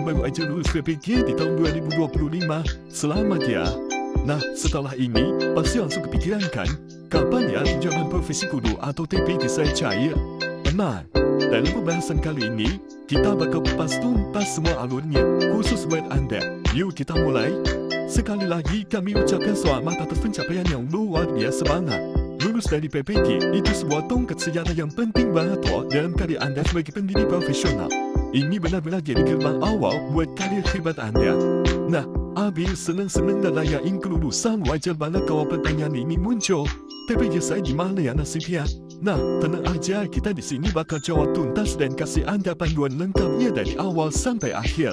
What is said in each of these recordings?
baru aja lulus PPK di tahun 2025. Selamat ya. Nah, setelah ini, pasti langsung kepikiran kan? Kapan ya tunjangan profesi guru atau TPK saya cair? Tenang, dalam pembahasan kali ini, kita bakal kupas tuntas semua alurnya, khusus buat Anda. Yuk kita mulai. Sekali lagi kami ucapkan selamat atas pencapaian yang luar biasa banget. Lulus dari PPK itu sebuah tongkat sejarah yang penting banget loh dalam karir Anda sebagai pendidik profesional. Ini benar-benar jadi gerbang awal buat karir hebat Anda. Nah, habis senang-senang dan rayain kelulusan, wajar banget kalau pertanyaan ini muncul. TPK saya di mana ya nasibnya? Nah, tenang aja, kita di sini bakal jawab tuntas dan kasih Anda panduan lengkapnya dari awal sampai akhir.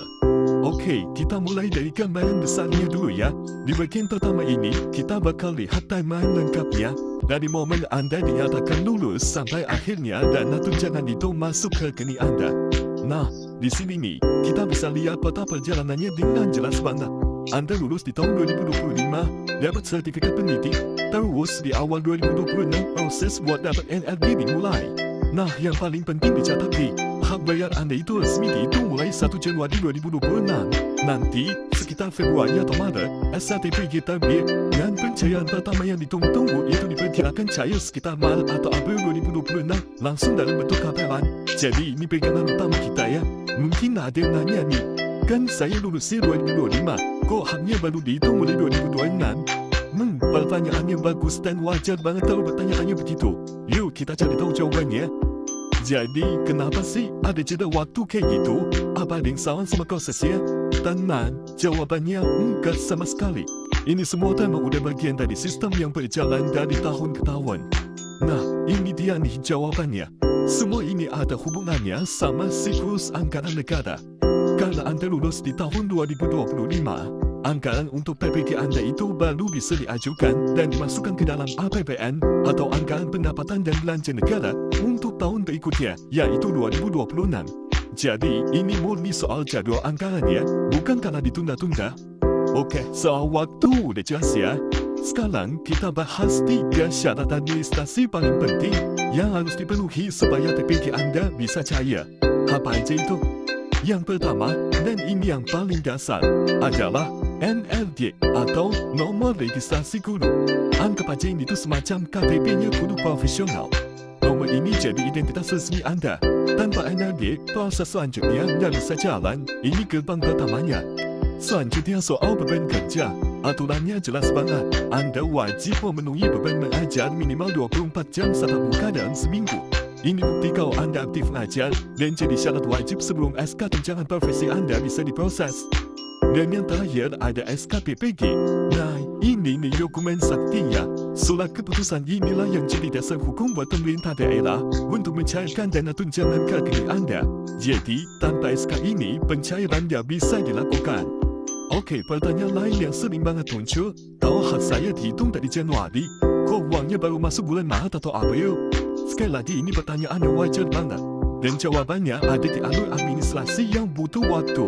Oke, kita mulai dari gambaran besarnya dulu ya. Di bagian pertama ini, kita bakal lihat timeline lengkapnya. Dari momen Anda dinyatakan lulus sampai akhirnya dana tunjangan itu masuk ke rekening Anda. Nah, di sini nih, kita bisa lihat peta perjalanannya dengan jelas banget. Anda lulus di tahun 2025, dapat sertifikat pendidik, terus di awal 2026 proses buat dapat NLB dimulai. Nah, yang paling penting dicatat nih, hak bayar Anda itu resmi dihitung mulai 1 Januari 2026. Nanti, sekitar Februari atau Maret, SKTPG terbit dan pencairan pertama yang ditunggu-tunggu itu diperkirakan cair sekitar Maret atau April 2026 langsung dalam bentuk kapelan. Jadi ini pegangan utama kita ya. Mungkin ada yang nanya nih, kan saya lulusnya 2025, kok haknya baru dihitung mulai 2026? Pertanyaan yang bagus dan wajar banget kalau bertanya-tanya begitu. Yuk kita cari tahu jawabannya. Jadi, kenapa sih ada jeda waktu kayak gitu? Apa ada yang salah sama prosesnya? Tenang, jawabannya enggak sama sekali. Ini semua memang udah bagian dari sistem yang berjalan dari tahun ke tahun. Nah, ini dia nih jawabannya. Semua ini ada hubungannya sama siklus anggaran negara. Karena Anda lulus di tahun 2025, anggaran untuk PPK Anda itu baru bisa diajukan dan dimasukkan ke dalam APBN atau anggaran pendapatan dan belanja negara untuk tahun berikutnya, yaitu 2026. Jadi, ini murni soal jadwal anggarannya, bukan karena ditunda-tunda. Oke, soal waktu udah jelas ya. Sekarang kita bahas 3 syarat administrasi paling penting yang harus dipenuhi supaya TPK Anda bisa cair. Apa aja itu? Yang pertama, dan ini yang paling dasar, adalah NLD atau Nomor Registrasi Guru. Anggap aja ini tuh semacam KTP-nya guru profesional. Nomor ini jadi identitas resmi Anda. Tanpa NLD, proses selanjutnya nggak bisa jalan. Ini gerbang pertamanya. Selanjutnya soal beban kerja. Aturannya jelas banget. Anda wajib memenuhi beban mengajar minimal 24 jam tatap muka dalam seminggu. Ini bukti kalau Anda aktif mengajar dan jadi syarat wajib sebelum SK tunjangan profesi Anda bisa diproses. Dan yang terakhir ada SKPPG. Nah, ini nih dokumen saktinya. Surat keputusan inilah yang jadi dasar hukum buat pemerintah daerah untuk mencairkan dana tunjangan ke rekening Anda. Jadi, tanpa SK ini, pencairan tidak bisa dilakukan. Oke, pertanyaan lain yang sering banget muncul, kalau hak saya dihitung dari Januari, kok uangnya baru masuk bulan Maret atau April? Sekali lagi ini pertanyaan yang wajar banget. Dan jawabannya ada di alur administrasi yang butuh waktu.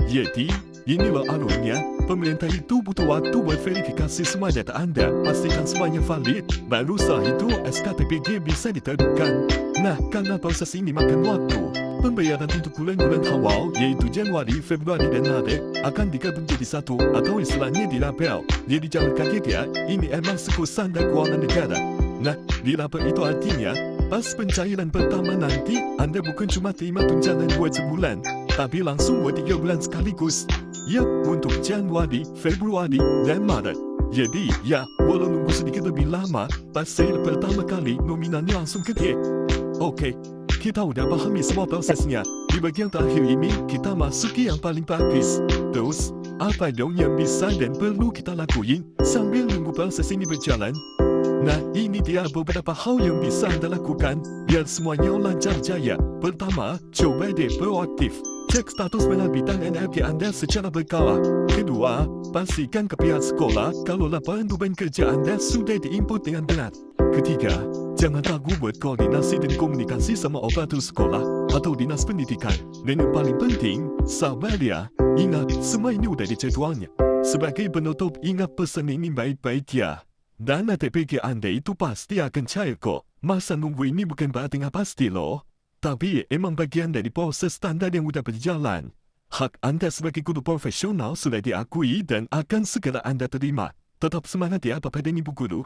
Jadi, inilah alurnya. Pemerintah itu butuh waktu buat verifikasi semua data Anda, pastikan semuanya valid, baru setelah itu SKTPG bisa diterbitkan. Nah, karena proses ini makan waktu, pembayaran untuk bulan-bulan awal, yaitu Januari, Februari, dan Maret, akan digabung jadi satu, atau istilahnya dirapel. Jadi jangan kaget ya, ini emang siklus standar keuangan negara. Nah, dirapel itu artinya, pas pencairan pertama nanti, Anda bukan cuma terima tunjangan buat sebulan, tapi langsung buat 3 bulan sekaligus. Yap, untuk Januari, Februari, dan Maret. Jadi, ya, walau nunggu sedikit lebih lama, pas sale pertama kali, nominalnya langsung gede. Oke, kita udah pahami semua prosesnya. Di bagian terakhir ini, kita masuk ke yang paling praktis. Terus, apa dong yang bisa dan perlu kita lakuin sambil nunggu proses ini berjalan? Nah, ini dia beberapa hal yang bisa Anda lakukan biar semuanya lancar jaya. Pertama, coba deh proaktif. Cek status penerbitan NLG Anda secara berkala. Kedua, pastikan ke pihak sekolah kalau laporan beban kerja Anda sudah diinput dengan benar. Ketiga, jangan ragu buat koordinasi dan komunikasi sama operator sekolah atau dinas pendidikan. Dan yang paling penting, sabar ya. Ingat, semua ini udah di jadwalnya. Sebagai penutup, ingat pesan ini baik-baik ya. Dana TPK Anda itu pasti akan cair kok. Masa nunggu ini bukan berarti nggak pasti loh. Tapi emang bagian dari proses standar yang udah berjalan. Hak anda sebagai guru profesional sudah diakui dan akan segera anda terima. Tetap semangat ya, Bapak dan Ibu Guru.